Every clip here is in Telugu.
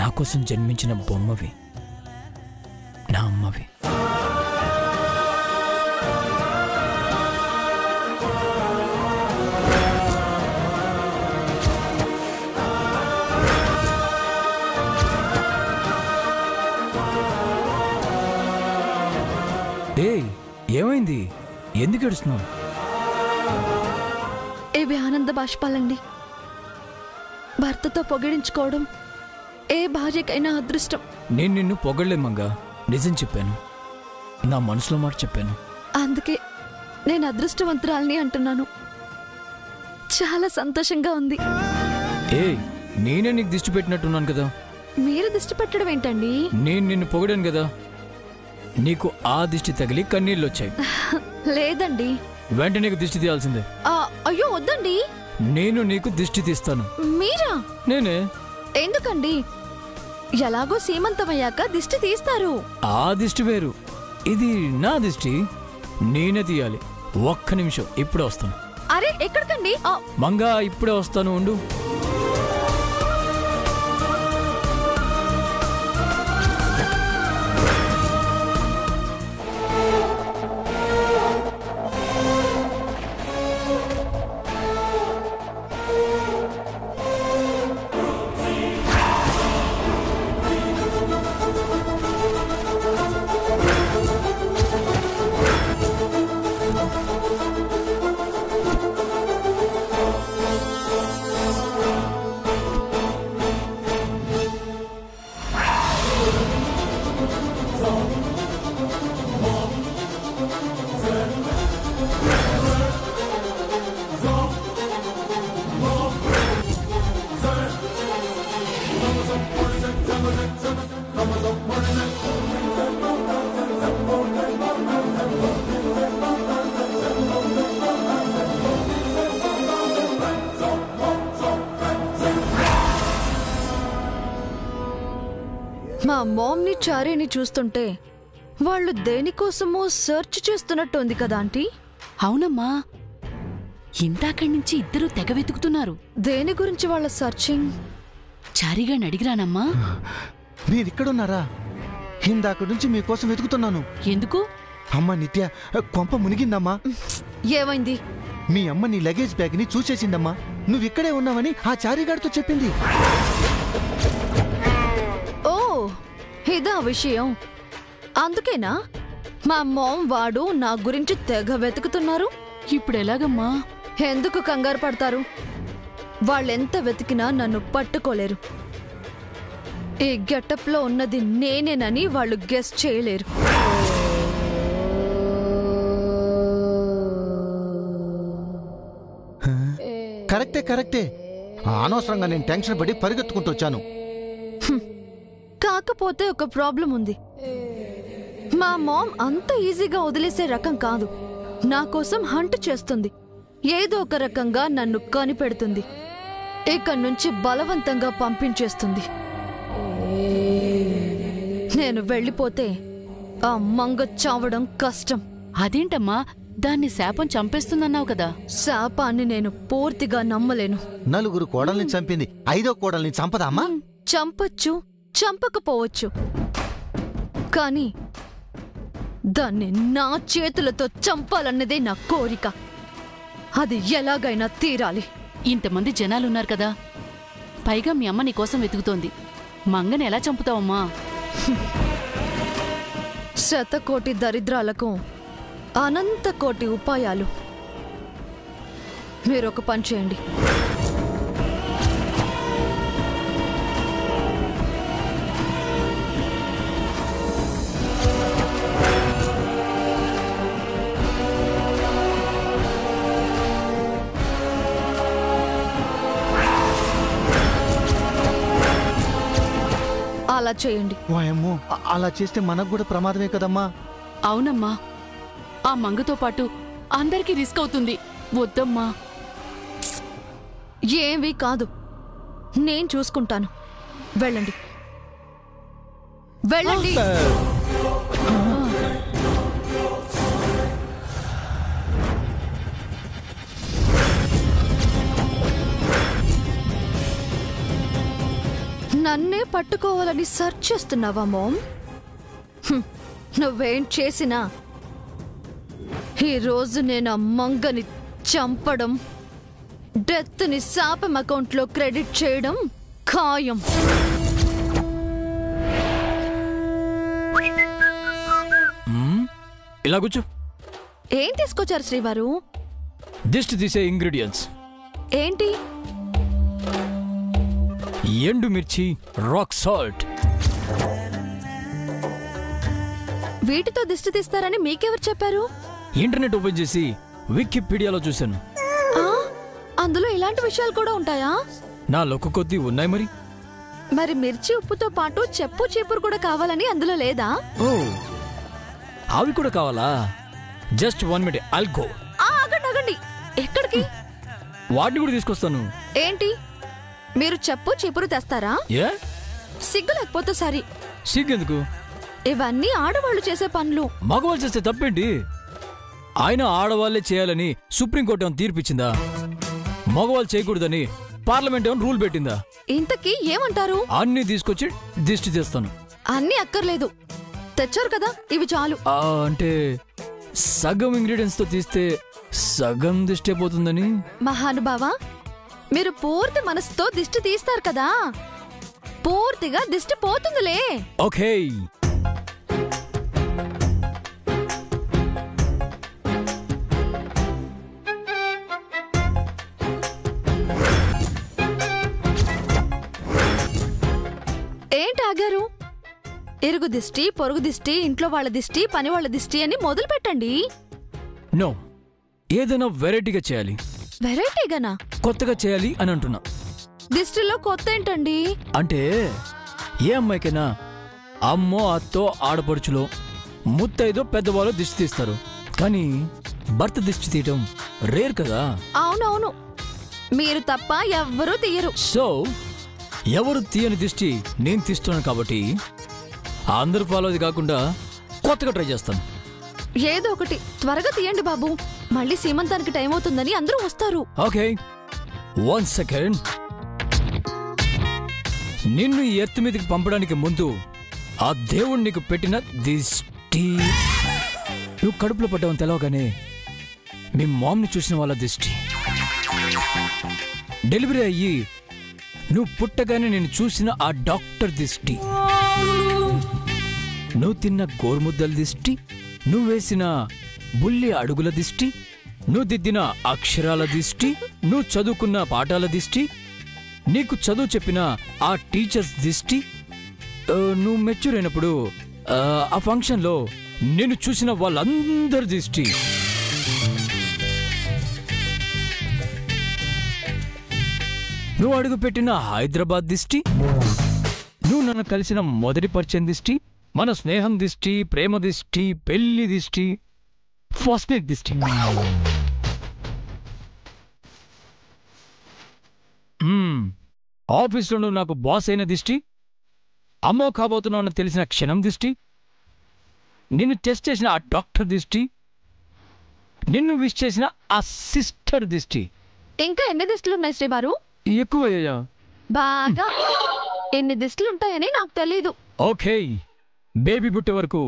నా కోసం జన్మించిన బొమ్మవి, నా అమ్మవి. ఏమైంది? ఎందుకు ఏడుస్తున్నావు? ఇవి ఆనంద బాష్పాలండి. భర్తతో పొగిడించుకోవడం ఏ భార్యకైనా అదృష్టం. నేను నిన్ను పొగడలేమంగా, నిజం చెప్పాను. నా మనసులో మాట చెప్పాను. అందుకే నేను అదృష్టవంతురాల్ని అంటున్నాను. చాలా సంతోషంగా ఉంది. నేనే నీకు దిష్టి పెట్టినట్టున్నాను కదా. మీరు దిష్టి పెట్టడం ఏంటండి? నేను నిన్ను పొగిడాను కదా, నీకు ఆ దిష్టి తగిలి కన్నీళ్ళు వచ్చాయి. లేదండి. వెంటనే నీకు దిష్టి తీయాల్సిందే. అయ్యో వద్దండి. నేను నీకు దిష్టి తీస్తాను. మీరా? నేనే. ఎందుకండి? ఎలాగో సీమంతమయ్యాక దిష్టి తీస్తారు. ఆ దిష్టి వేరు, ఇది నా దిష్టి. నేనే తీయాలి. ఒక్క నిమిషం, ఇప్పుడే వస్తాను. అరే ఎక్కడికండి? మంగా ఇప్పుడే వస్తాను, ఉండు. మా మామ్ని చారీని చూస్తుంటే వాళ్ళు దేనికోసమో సెర్చ్ చేస్తున్నట్టు ఉంది కదా ఆంటీ? అవునమ్మా, ఇందాకడి నుంచి ఇద్దరూ తెగ వెతుకుతున్నారు. దేని గురించి వాళ్ళ సర్చింగ్? చారీగాని అడిగిరానమ్మా. మీరిక్కడున్నారా? ఇందాక నుంచి మీకోసం వెతుకుతున్నాను. ఎందుకు? అమ్మా నిత్య, కొంప మునిగిందమ్మా. ఏమైంది? మీ అమ్మ నీ లగేజ్ బ్యాగ్ ని చూసేసిందమ్మా. నువ్విక్కడే ఉన్నావని ఆ చారీగాడితో చెప్పింది. ఓ, ఇదా విషయం? అందుకేనా మా మామ్ వాడు నా గురించి తెగ వెతుకుతున్నారు? ఇప్పుడెలాగమ్మా? ఎందుకు కంగారు పడతారు? వాళ్ళెంత వెతికినా నన్ను పట్టుకోలేరు. ఈ గెటప్లో ఉన్నది నేనేనని వాళ్ళు గెస్ చేయలేరు. కరెక్టే కరెక్టే. అనవసరంగా నేను టెన్షన్ పడి పరిగెత్తుకుంటూ వచ్చాను. కాకపోతే ఒక ప్రాబ్లం ఉంది. మా మామ్ అంత ఈజీగా వదిలేసే రకం కాదు. నా కోసం హంట్ చేస్తుంది. ఏదో ఒక రకంగా నన్ను కనిపెడుతుంది. ఇక్కడి నుంచి బలవంతంగా పంపించేస్తుంది. నేను వెళ్ళిపోతే ఆ మంగ చావడం కష్టం. అదేంటమ్మా, దాన్ని శాపం చంపేస్తుందన్నావు కదా. శాపాన్ని నేను పూర్తిగా నమ్మలేను. నలుగురు కోడల్ని చంపింది, ఐదో కోడల్ని చంపదామా? చంపచ్చు, చంపకపోవచ్చు. కానీ దాన్ని నా చేతులతో చంపాలన్నదే నా కోరిక. అది ఎలాగైనా తీరాలి. ఇంతమంది జనాలున్నారు కదా, పైగా మీ అమ్మ నీకోసం వెతుకుతోంది. మంగని ఎలా చంపుతావమ్మా? శతకోటి దరిద్రాలకు అనంత కోటి ఉపాయాలు. మీరొక పని చేయండి. అలా చేయండి. వాయమ్మో, అలా చేస్తే మనకు కూడా ప్రమాదమే కదమ్మా. అవునమ్మా, ఆ మంగతో పాటు అందరికీ రిస్క్ అవుతుంది. వద్దమ్మా. ఏమీ కాదు, నేను చూసుకుంటాను. వెళ్ళండి, వెళ్ళండి. నన్నే పట్టుకోవాలని సెర్చ్ చేస్తున్నావా మామ్? నువ్వేం చేసినా ఈ రోజు నేను ఆ మంగని చంపడం, డెత్ ని శాపం అకౌంట్లో క్రెడిట్ చేయడం ఖాయం. ఇలా కూర్చో. ఏం తీసుకొచ్చారు శ్రీవారు? దిష్టి తీసే ఇంగ్రీడియంట్స్. ఏంటి? ఎండు మిర్చి, రాక్ సాల్ట్. వీటితో దిష్టి తీస్తారని మీకెవరు చెప్పారు? ఇంటర్నెట్ ఓపెన్ చేసి వికీపీడియాలో చూశాను. అందులో ఇలాంటి విషయాలు కూడా ఉంటాయా? నా లొక్క కొద్దీ ఉన్నాయి మరి. మరి మిర్చి ఉప్పుతో పాటు చెప్పు చీపురు కూడా కావాలని అందులో లేదా? ఓ, అవి కూడా కావాలా? Just 1 minute, I'll go. ఆగండి. ఎక్కడికి? వాటిని కూడా తీసుకొస్తాను. ఏంటి, మీరు చెప్పు చీపురు తెస్తారా? ఏ సిగ్గు లేకపోతే సరి. సిగ్గెందుకు? ఇవన్నీ ఆడవాళ్ళు చేసే పనులు. మగవాళ్ళు చేస్తే తప్పేంటి? ఆయన ఆడవాళ్లే చేయాలని సుప్రీంకోర్టు ఏమైనా తీర్పిచ్చిందా? మగవాళ్ళు చేయకూడదని పార్లమెంట్ ఏమైనా రూల్ పెట్టిందా? ఇంతకీ ఏమంటారు? అన్ని తీసుకొచ్చి దిష్టి తీస్తాను. అన్ని అక్కర్లేదు, తెచ్చారు కదా ఇవి చాలు. అంటే సగం ఇంగ్రీడియంట్స్ తో తీస్తే సగం దిష్టి అయిపోతుందని. మహానుభావా, మీరు పూర్తి మనసుతో దిష్టి తీస్తారు కదా, పూర్తిగా దిష్టి పోతుందిలే. ఓకే. ఏంటి ఆగారు? ఇరుగు దిష్టి, పొరుగు దిష్టి, ఇంట్లో వాళ్ళ దిష్టి, పని వాళ్ళ దిష్టి అని మొదలు పెట్టండి. నో, ఏదైనా వెరైటీగా చేయాలి. వెరైటీగానా? కొత్తగా చేయాలి అని అంటున్నా. దిష్టిలో కొత్త ఏంటండి? అంటే ఏ అమ్మాయికైనా అమ్మో, అత్తో, ఆడపడుచులో, ముత్తైదో, పెద్దవాళ్ళు దిష్టి తీస్తారు. కానీ భర్త దిష్టి తీయటం రేర్ కదా. అవునవును, మీరు తప్ప ఎవ్వరూ తీయరు. సో ఎవరు తీయని దిష్టి నేను తీస్తున్నాను కాబట్టి అందరూ ఫాలో అది కాకుండా కొత్తగా ట్రై చేస్తాను. ఏదో ఒకటి త్వరగా తీయండి బాబు, మళ్ళీ సీమంతానికి టైం అవుతుందని అందరూ వస్తారు. Okay, 1 second. నిన్ను ఈ ఎత్తు మీదకి పంపడానికి ముందు ఆ దేవుడు నీకు పెట్టిన దిష్టి, నువ్వు కడుపులో పడ్డావని తెలవగానే మీ మామ్ని చూసిన వాళ్ళ దిష్టి, డెలివరీ అయ్యి నువ్వు పుట్టగానే నేను చూసిన ఆ డాక్టర్ దిష్టి, నువ్వు తిన్న గోరుముద్దల దిష్టి, నువ్వు వేసిన బుల్లి అడుగుల దిష్టి, నువ్వు దిద్దిన అక్షరాల దిష్టి, నువ్వు చదువుకున్న పాఠాల దిష్టి, నీకు చదువు చెప్పిన ఆ టీచర్స్ దిష్టి, నువ్వు మెచ్యూర్ అయినప్పుడు ఆ ఫంక్షన్లో నేను చూసిన వాళ్ళందరి దిష్టి, నువ్వు అడుగుపెట్టిన హైదరాబాద్ దిష్టి, నువ్వు నన్ను కలిసిన మొదటి పరిచయం దిష్టి, మన స్నేహం దిష్టి, ప్రేమ దిష్టి, పెళ్లి దిష్టి, ఫస్ట్ నైట్ దిష్టి, ఆఫీస్లో నువ్వు నాకు బాస్ అయిన దిష్టి, అమ్మో కాబోతున్నావు తెలిసిన క్షణం దిష్టి, నిన్ను టెస్ట్ చేసిన ఆ డాక్టర్ దిష్టి, నిన్ను విష్ చేసిన ఆ సిస్టర్ దిష్టి. ఇంకా ఎన్ని దిష్టిలు ఉన్నాయి శ్రీవారు? ఎక్కువయ్యా. బాగా ఎన్ని దిష్టిలుంటాయని నాకు తెలీదు. ఓకే, బేబీ పుట్టే వరకు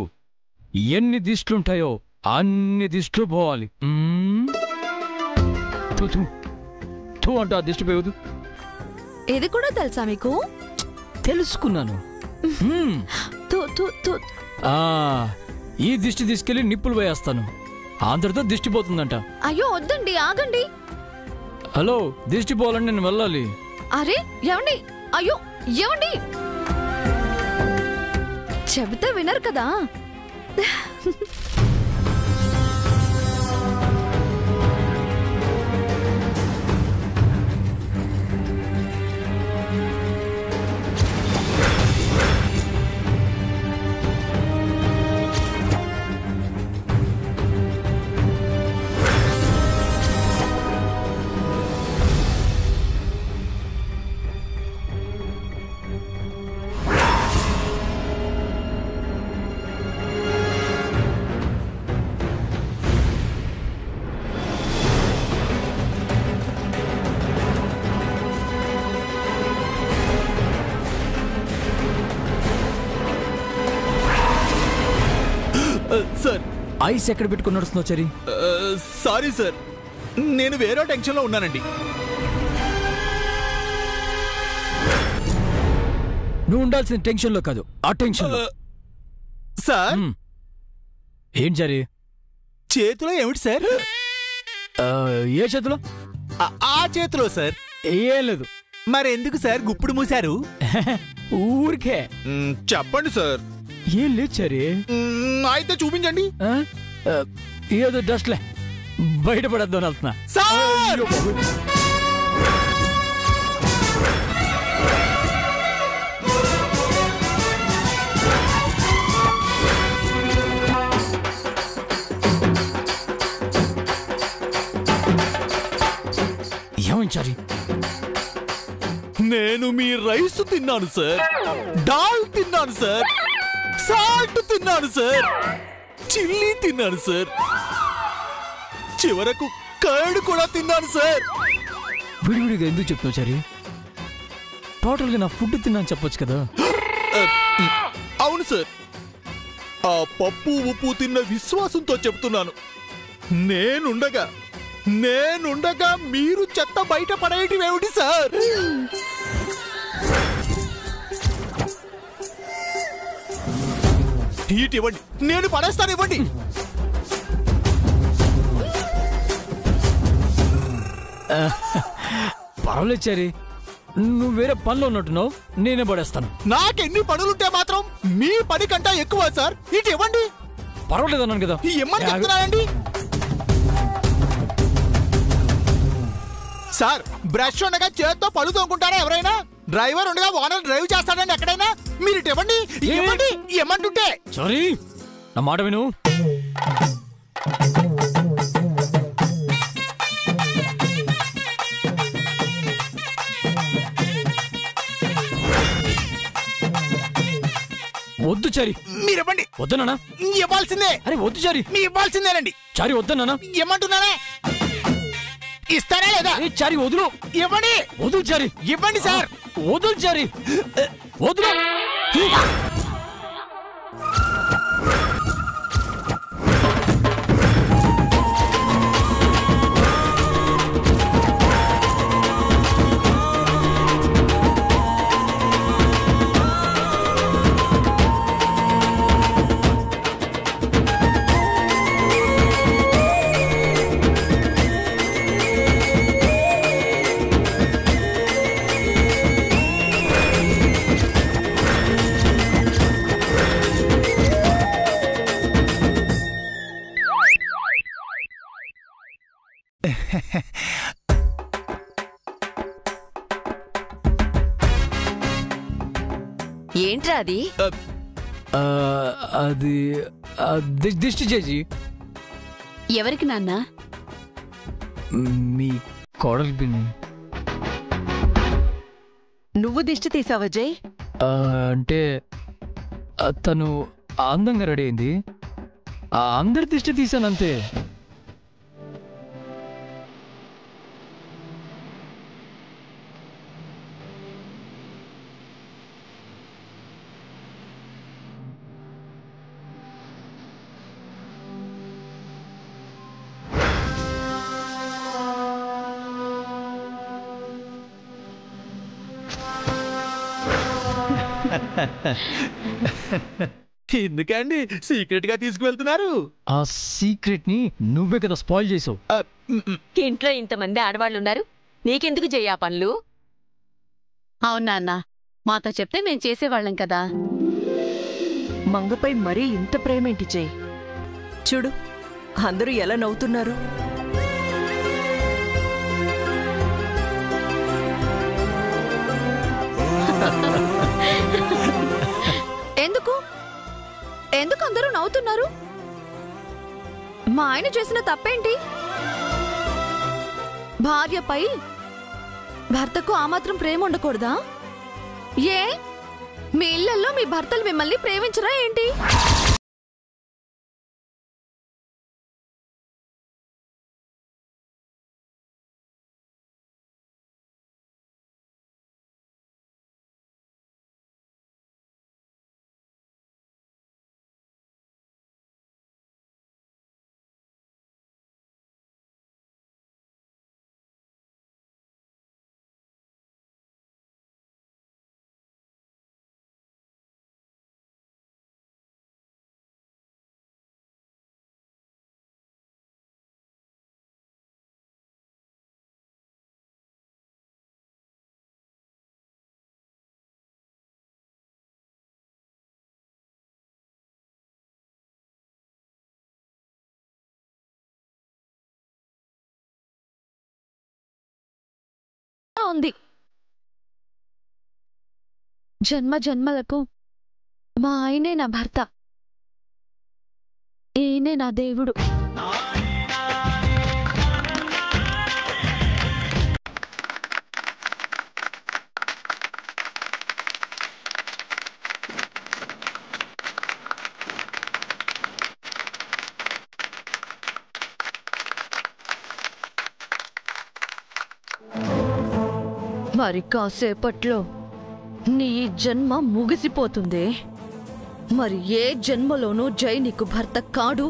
ఎన్ని దిష్టిలుంటాయో అన్ని దిష్టిలు పోవాలి. అంటే ఆ దిష్టి పోయదు. ఇది కూడా తెలుసా మీకు? తెలుసుకున్నాను. ఈ దిష్టి తీసుకెళ్లి నిప్పులు వేయేస్తాను, అందరితో దిష్టి పోతుందంట. అయ్యో వద్దండి, ఆగండి. హలో, దిష్టి పోవాలని నేను వెళ్ళాలి. అరే ఏమండి, అయ్యో ఏమండి, చెబితే వినరు కదా. సార్ ఐస్ ఎక్కడ పెట్టుకుని నడుస్తున్నావు చరి? సారీ సార్, నేను వేరే టెన్షన్లో ఉన్నానండి. నువ్వు ఉండాల్సిన టెన్షన్లో కాదు, ఆ టెన్షన్లో. సార్ ఏం చరి? చేతిలో ఏమిటి సార్? ఏ చేతిలో? ఆ చేతిలో సార్. ఏం లేదు. మరెందుకు సార్ గుప్పుడు మూశారు? ఊరికే. చెప్పండి సార్. ఏం లేదు చరి. అయితే చూపించండి. ఏదో డస్ట్లే, బయటపడద్దాం వెళ్తున్నా. సార్ ఏమంచారి? నేను మీ రైస్ తిన్నాను సార్, దాల్ తిన్నాను సార్, సాల్ట్ తిన్నాను సార్, చిల్లీ తిన్నాను సార్, చివరకు కర్డ్ కూడా తిన్నాను సార్. విడివిడిగా ఎందుకు చెప్తావు చరి? టోటల్గా నా ఫుడ్ తిన్నాను చెప్పొచ్చు కదా. అవును సార్, ఆ పప్పు ఉప్పు తిన్న విశ్వాసంతో చెప్తున్నాను. నేనుండగా మీరు చెత్త బయట పడేయటమేమిటి సార్? ఇవ్వండి, నేను పడేస్తాను. ఇవ్వండి. పర్వాలేదు చరి, నువ్వు వేరే పనిలో ఉన్నట్టున్నావు, నేనే పడేస్తాను. నాకెన్ని పనులుంటే మాత్రం మీ పని కంటే ఎక్కువ సార్. ఇవ్వండి. పర్వాలేదు అన్నాను కదా. ఇమ్మని చెప్తున్నానండి సార్. బ్రష్ ఉండగా చేత్తో పళ్ళు తోముకుంటారా ఎవరైనా? డ్రైవర్ ఉండగా ఓనర్ డ్రైవ్ చేస్తాడండి ఎక్కడైనా. మీరు ఇవ్వండి. ఇవ్వండి ఇమ్మంటుంటే. సారీ, నా మాట విను. వద్దు చారి. మీరు ఇవ్వండి. వద్దనా? ఇవ్వాల్సిందే. అరే వద్దు చారి. మీ ఇవ్వాల్సిందేనండి. చారి వద్దనా? ఇమ్మంటున్నానే. ఇస్తారా లేదా? చారి వదులు. ఇవ్వండి. వదులు చారి. ఇవ్వండి సార్. వదులు చారి. వదులు. ఏంట్రా అది? అది దిష్టి చేసి. ఎవరికి నాన్న? మీ కోడలి పిన్ని. నువ్వు దిష్టి తీసావా జై? అంటే తను అందంగా రెడీ అయింది, అందరి దిష్టి తీసానంతే. ఎందుకండి సీక్రెట్ గా తీసుకువెళ్తున్నారు? ఆ సీక్రెట్ ని నువ్వే కదా స్పాయిల్ చేసావు. ఇంట్లో ఇంతమంది ఆడవాళ్ళున్నారు, నీకెందుకు జయ్యా పనులు? అవును నాన్న, మాతో చెప్తే మేం చేసేవాళ్ళం కదా. మంగపై మరీ ఇంత ప్రేమేంటి జై? చూడు, అందరూ ఎలా నవ్వుతున్నారు. ఎందుకు ఎందుకు అందరూ నవ్వుతున్నారు? మా ఆయన చేసిన తప్పేంటి? భార్యపై భర్తకు ఆ మాత్రం ప్రేమ ఉండకూడదా? ఏ మీ ఇళ్లలో మీ భర్తలు మిమ్మల్ని ప్రేమించరా ఏంటి? ఉంది. జన్మ జన్మలకు మా ఆయనే నా భర్త, ఈయనే నా దేవుడు. మరి కాసేపట్లో నీ ఈ జన్మ ముగిసిపోతుంది. మరి ఏ జన్మలోనూ జై నీకు భర్త కాడు,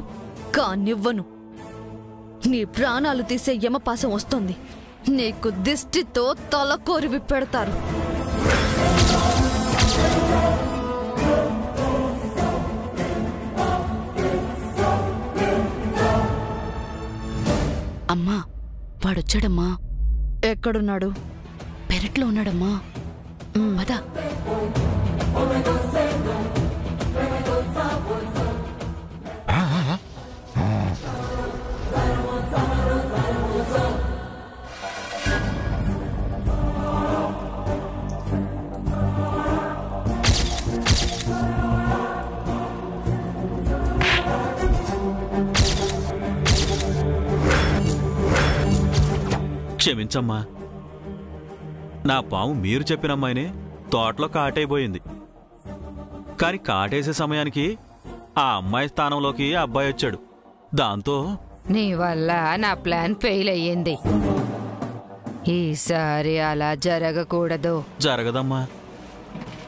కానివ్వను. నీ ప్రాణాలు తీసే యమపాసం వస్తుంది. నీకు దిష్టితో తలకోరివి పెడతారు. అమ్మా, వాడొచ్చాడమ్మా. ఎక్కడున్నాడు? పెరట్లో ఉన్నాడమ్మా. పద. క్షమించమ్మా, నా పాము మీరు చెప్పిన అమ్మాయినే తోటలో కాటైపోయింది. కాని కాటేసే సమయానికి ఆ అమ్మాయి స్థానంలోకి అబ్బాయి వచ్చాడు. దాంతో నీ వల్ల నా ప్లాన్ ఫెయిల్ అయ్యింది. ఈసారి అలా జరగకూడదు. జరగదమ్మా,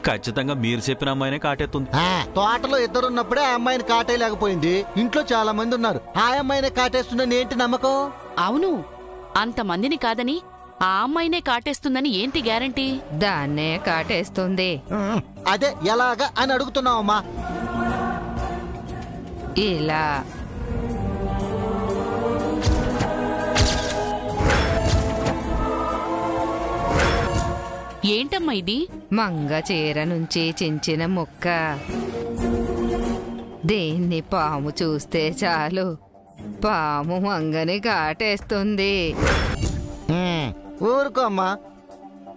ఖచ్చితంగా మీరు చెప్పిన అమ్మాయినే కాటెత్తుంది. తోటలో ఇద్దరున్నప్పుడే ఆ అమ్మాయిని కాటేయలేకపోయింది. ఇంట్లో చాలా మంది ఉన్నారు, ఆ అమ్మాయినే కాటేస్తుందని ఏంటి నమ్మకం? అవును, అంతమందిని కాదని ఆ అమ్మాయినే కాటేస్తుందని ఏంటి గ్యారంటీ? దాన్నే కాటేస్తుంది. అదే ఎలాగా అని అడుగుతున్నావమ్మా. ఇలా ఏంటమ్మా ఇది? మంగ చీర నుంచి చించిన ముక్క. దీన్ని పాము చూస్తే చాలు, పాము మంగని కాటేస్తుంది. ఊరుకో అమ్మా,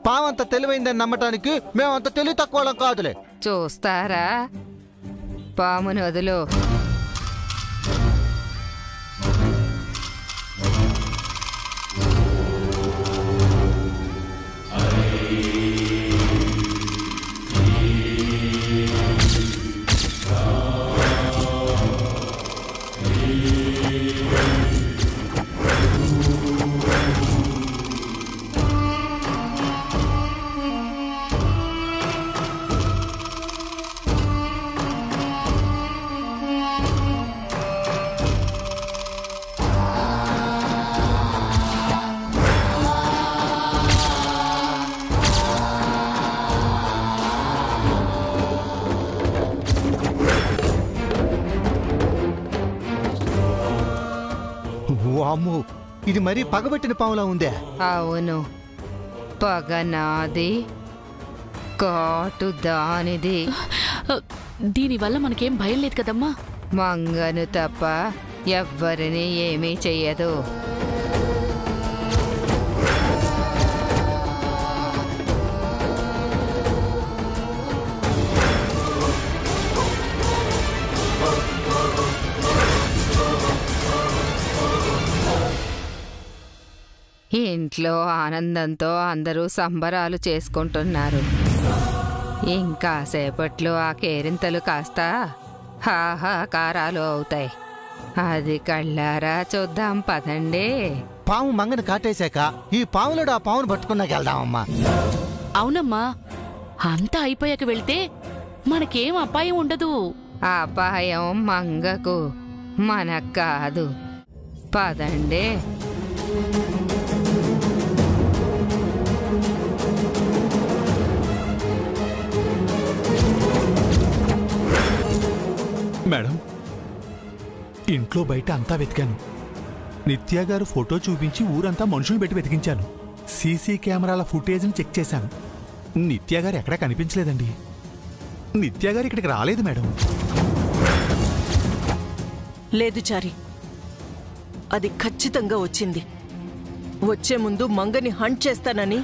పావంత తెలివైందని నమ్మటానికి మేమంత తెలివి తక్కువ కాదులే. చూస్తారా? పాముని వదులు. వామ్మో, ఇది మరీ పగబెట్టిన పాములా ఉందే. అవును, పగ నాది, కాటు దానిది. దీనివల్ల మనకేం భయం లేదు కదమ్మా? మంగను తప్ప ఎవ్వరిని ఏమీ చెయ్యదు. ఇంట్లో ఆనందంతో అందరూ సంబరాలు చేసుకుంటున్నారు. ఇంకాసేపట్లో ఆ కేరింతలు కాస్త హాహాకారాలు అవుతాయి. అది కళ్ళారా చూద్దాం పదండి. పాము మంగని కాటేశాక ఈ పాములోడు ఆ పామును పట్టుకున్నాక వెళ్దామమ్మా. అవునమ్మా, అంతా అయిపోయాక వెళ్తే మనకేం అపాయం ఉండదు. అపాయం మంగకు, మనకు కాదు. పదండి. మేడం, ఇంట్లో బయట అంతా వెతికాను. నిత్య గారు ఫోటో చూపించి ఊరంతా మనుషులు పెట్టి వెతికించాను. సీసీ కెమెరాల ఫుటేజ్ని చెక్ చేశాను. నిత్య గారు ఎక్కడా కనిపించలేదండి. నిత్య గారు ఇక్కడికి రాలేదు మేడం. లేదు చారి, అది ఖచ్చితంగా వచ్చింది. వచ్చే ముందు మంగని హంట్ చేస్తానని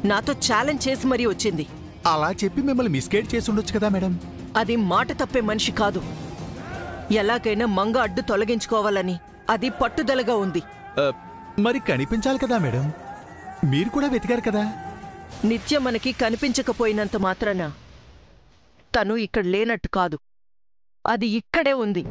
నాతో ఛాలెంజ్ చేసి మరీ వచ్చింది. అలా చెప్పి మిమ్మల్ని మిస్గైడ్ చేసి ఉండొచ్చు కదా మేడం. అది మాట తప్పే మనిషి కాదు. ఎలాగైనా మంగ అడ్డు తొలగించుకోవాలని అది పట్టుదలగా ఉంది. మరి కనిపించాలి కదా మేడం, మీరు కూడా వెతికారు కదా. నిత్య మనకి కనిపించకపోయినంత మాత్రాన తను ఇక్కడ లేనట్టు కాదు, అది ఇక్కడే ఉంది.